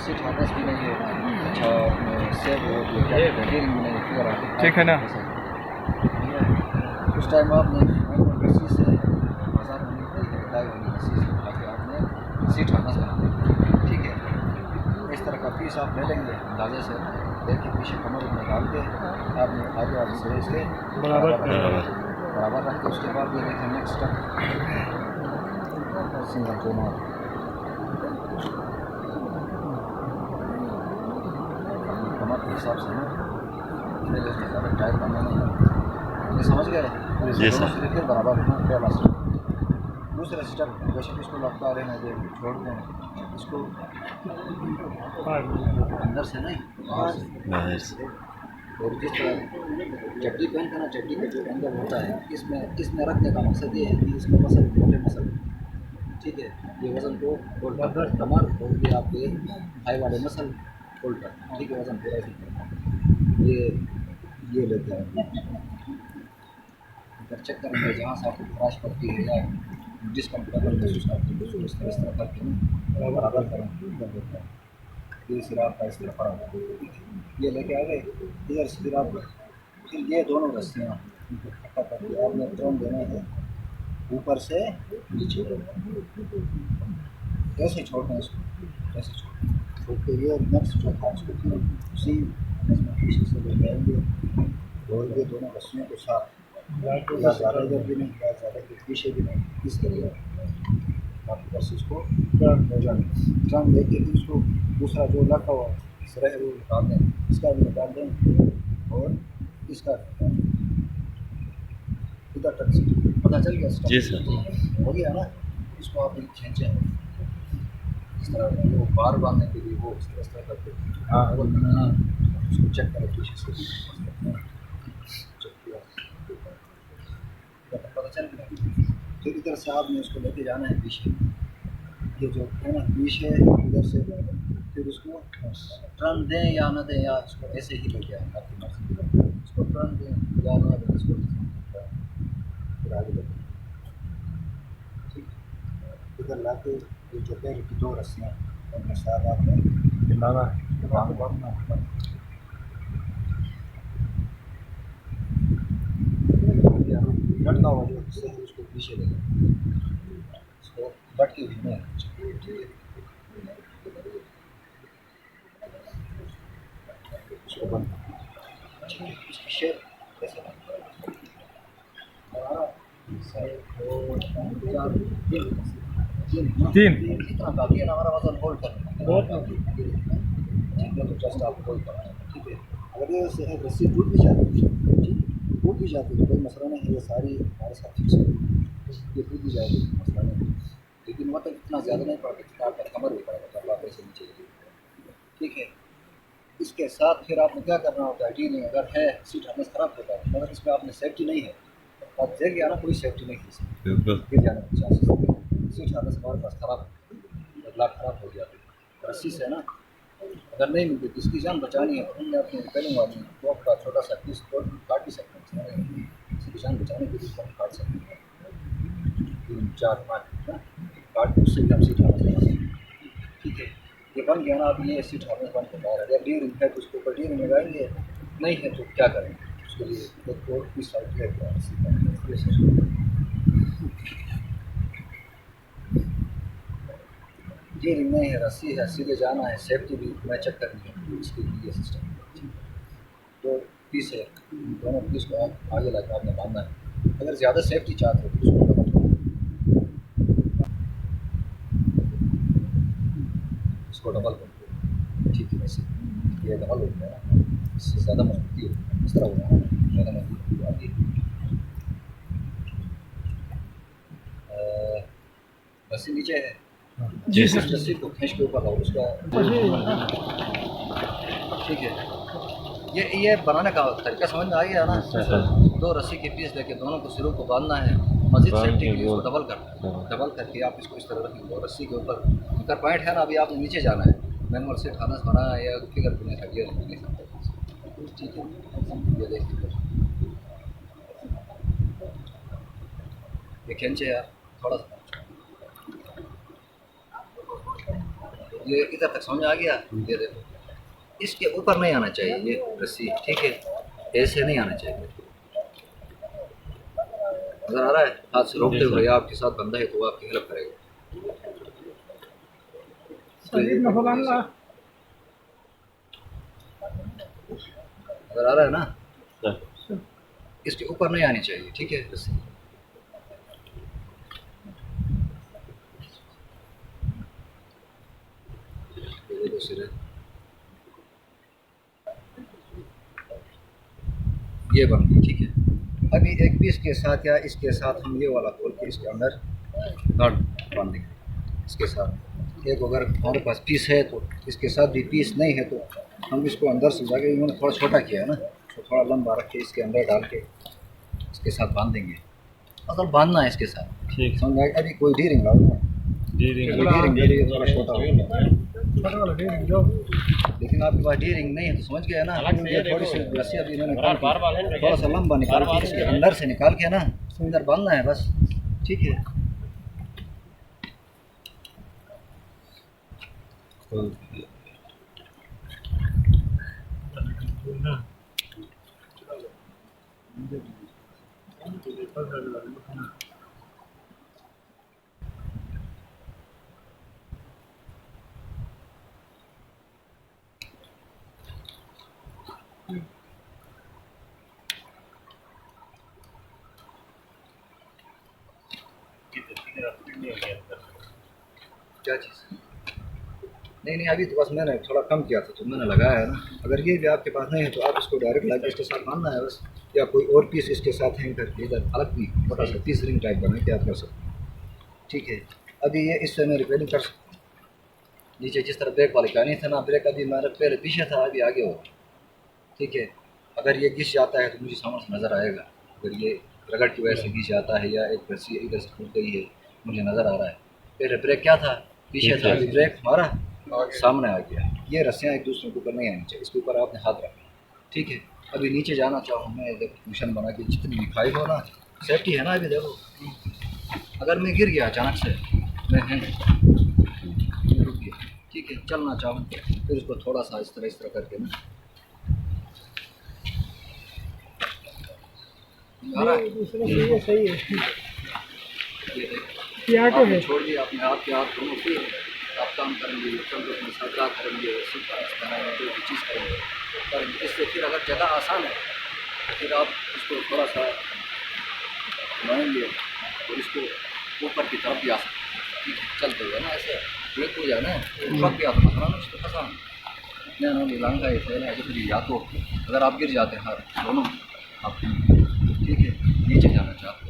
Seat harness भी नहीं है अच्छा, सेब हो गया गियरिंग भी नहीं फिगर आती, ठीक है ना। उस टाइम आपने रस्सी से बाजार में लगाई वाली रस्सी से आपने सीट हार्नेस बनाना, ठीक है। इस तरह का पीस आप ले लेंगे अंदाजे से, देखिए पीछे कमर में डाल के आपने आगे वाले सिरे से बराबर रख के उसके बाद ये देखें नेक्स्ट स्टेप सिंगल दोनों कमर के हिसाब से ना मेरे इसमें ज़्यादा टाइट करना नहीं है, ये समझ गए। जी सर। फिर बराबर है ना पहला स्टेप। दूसरा स्टेप जैसे कि इसको लगता रहे हैं छोड़ दें इसको अंदर से नहीं बाहर से। और जिस तरह चड्डी पहनते ना, चड्डी का जो एंगल होता है इसमें रखने का मकसद ये है कि इसमें मसल मोटे मसल, ठीक है, ये वज़न को होल्ड करता है कमर और ये आपके थाई वाले मसल होल्ड करते हैं, ठीक है, वज़न पूरा ही करता है। ये लेते हैं अगर चेक करेंगे जहाँ से आपको क्रैश पड़ती है या डिसकम्फर्टेबल महसूस करते हैं तो इस तरह करके बराबर करें देता है। ये सिरा आपका इस तरह पड़ा है, ये लेके आ गए इधर से फिर आप फिर ये दोनों रस्सियाँ इकट्ठा करके आपने ड्रम देना है ऊपर से नीचे, कैसे छोड़ना है इसको, कैसे छोड़ना ओके। ये नेक्स्ट जो था उसको फिर उसी पीछे से ले जाएंगे और ये दोनों रस्सियों के साथ या ज़्यादा इधर भी नहीं या ज़्यादा पीछे भी नहीं, इस तरह आपके पास इसको ड्रम लेके फिर उसको दूसरा जो लगा हुआ सिरा है वो निकाल दें, इसका भी निकाल दें और इसका इधर तक पता चल गया जी सर। हो गया ना। इसको आप खींचें इस तरह वो बार बांधने के लिए वो इस तरह करके उसको चेक करें पीछे से पता चल गया। फिर इधर से आपने उसको लेके जाना है पीछे, ये जो है ना पीछे इधर से फिर उसको टर्न दें या ना दें या इसको ऐसे ही लेके आए आपकी मर्जी, इसको टर्न दें या ना दें इसको फिर आगे लेके ठीक। इधर ला के ये जो पैर की दो रस्सियाँ उनके साथ आपने दिमागा लटका हुआ जो हिस्से है उसको पीछे ले लें, इसको लटकी हुई नहीं इसको बंद इसकी शेप कैसे तीन इतना काफ़ी है ना हमारा वजन होल्ड करना, तो जस्ट आप होल्ड करना है, ठीक है। अगर ये रस्सी टूट भी जाती है, टूट भी जाती है कोई मसला नहीं है, ये सारी हमारे साथ फिक्स है, ये टूट भी जाएगी मसला नहीं, लेकिन मतलब इतना ज़्यादा नहीं पड़ता जितना आपका कमर भी पड़ेगा जब आप ऐसे नीचे, ठीक है। इसके साथ फिर आपने क्या करना होता है, डी नहीं अगर है सीट हार्नेस ख़राब होता है मगर इसमें आपने सेफ्टी नहीं है, आप देख गया ना कोई सेफ्टी नहीं थी इसमें, गिर जाने के चांसेस, सीट हार्नेस हमारे पास ख़राब ब्लॉक ख़राब हो गया रस्सी से ना, अगर नहीं मिलती तो इसकी जान बचानी है तो हमने अपने रिपेयरिंग वाली बॉक्स का छोटा सा पीस तो काट ही सकते हैं, इसकी जान बचाने के लिए हम काट सकते हैं 3-4-5 ना काट के उससे भी हम सीट हार्नेस लगा सकते हैं, ठीक है। ये बन गया ना, अब ये सीट हार्नेस बन के बाहर अगर डी रिंग है तो उसके ऊपर डी रिंग लगाएंगे, नहीं है तो क्या करेंगे उसके लिए एक और पीस साइड है ये रिंग नहीं है, रस्सी है, सीधे जाना है, सेफ्टी भी मैं चेक करनी है इसके लिए सिस्टम, तो पीस है दोनों पीस को आप आगे लगा आपने बांधना है, अगर ज़्यादा सेफ्टी चाहते हो तो उसको डबल करो, इसको डबल करो, ठीक है। वैसे ये डबल हो गया ना, इससे ज़्यादा मजबूती हो इस तरह हो गया ना, ज़्यादा मजबूती आती है रस्सी नीचे है जी सर। रस्सी को खींच के ऊपर लाओ उसका, ठीक है। ये बनाने का तरीका समझ में आ गया ना, दो रस्सी के पीस लेके दोनों को सिरों को बांधना है, मजीद सेफ्टी के लिए इसको डबल करके आप इसको इस तरह रखेंगे और रस्सी के ऊपर अगर पॉइंट है ना, अभी आपने नीचे जाना है, मैनुअल से हार्नेस बनाना है या फिगर भी नहीं था गियर नहीं सकते, ठीक है। ये देखिए ये खींचे यार थोड़ा सा ये इधर तक समझ आ गया। ये देखो इसके ऊपर नहीं आना चाहिए ये रस्सी, ठीक है, ऐसे नहीं आना चाहिए। नजर आ रहा है? हाथ से रोकते हुए या आपके साथ बंदा है तो वो आपकी हेल्प करेगा। नजर आ रहा है ना? इसके ऊपर नहीं आनी चाहिए, ठीक है रस्सी। ये देखो सिरे, ये बन गई, ठीक है। अभी एक पीस के साथ या इसके साथ हम ये वाला खोल के इसके अंदर गार्ड बांध देंगे इसके साथ। एक अगर हमारे पास पीस है तो इसके साथ भी, पीस नहीं है तो हम इसको अंदर से जाके, इन्होंने थोड़ा छोटा किया है ना, तो थोड़ा लंबा रख के इसके अंदर डाल के इसके साथ बांध देंगे। मतलब बांधना है इसके साथ, ठीक। समझ आए? अभी कोई डी रिंग लाओ ना, डी रिंग थोड़ा छोटा हो, लेकिन आपके पास डी रिंग नहीं है तो समझ गया ना। ये थोड़ी सी रस्सी अभी इन्होंने थोड़ा सा लंबा निकाल के इसके अंदर से निकाल के ना अंदर बांधना है बस, ठीक है। क्या चीज़? नहीं अभी तो बस मैंने थोड़ा कम किया था तो मैंने लगाया है ना। अगर ये भी आपके पास नहीं है तो आप इसको डायरेक्ट लगा इसके साथ बांधना है बस, या कोई और पीस इसके साथ हैंग करके इधर अलग भी बड़ा सा पीस रिंग टाइप बना के आप कर सकते हैं, ठीक है। अभी ये इससे मैं रिपेयरिंग कर सकता हूँ। नीचे जिस तरह ब्रेक वाले कहानी था ना, ब्रेक अभी मेरा पहले पीछे था अभी आगे हो, ठीक है। अगर ये घिस जाता है तो मुझे सामने से नज़र आएगा, अगर ये रगड़ की वजह से घिस जाता है या एक रस्सी इधर से टूट गई है मुझे नज़र आ रहा है। पहले ब्रेक क्या था, पीछे था, अभी ब्रेक हमारा सामने आ गया। ये रस्सियाँ एक दूसरे के ऊपर नहीं आनी चाहिए, इसके ऊपर आपने हाथ रखना, ठीक है। अभी नीचे जाना चाहूँ मैं, देखो मिशन बना के जितनी भी खाई हो ना, सेफ्टी है ना। अभी देखो अगर मैं गिर गया अचानक से, मैं रुक गया, ठीक है, चलना चाहूँ फिर उसको थोड़ा सा इस तरह करके ना सही है। छोड़ दिया अपने हाथ के हाथ दोनों, फिर आप काम करेंगे, अपने साथ क्या करेंगे, कोई भी चीज़ करेंगे। इससे फिर अगर जगह आसान है तो फिर आप इसको थोड़ा सा घुमाएंगे और इसको ऊपर की तरफ भी आ सकते हैं, ठीक है। चलते हुए ना ऐसे ब्रेक हो जाए ना, ट्रक भी आता ना उसको फंसा नहीं लांगा है ना, फिर या तो अगर आप गिर जाते हैं हाथ दोनों आप, ठीक है, नीचे जाना चाहते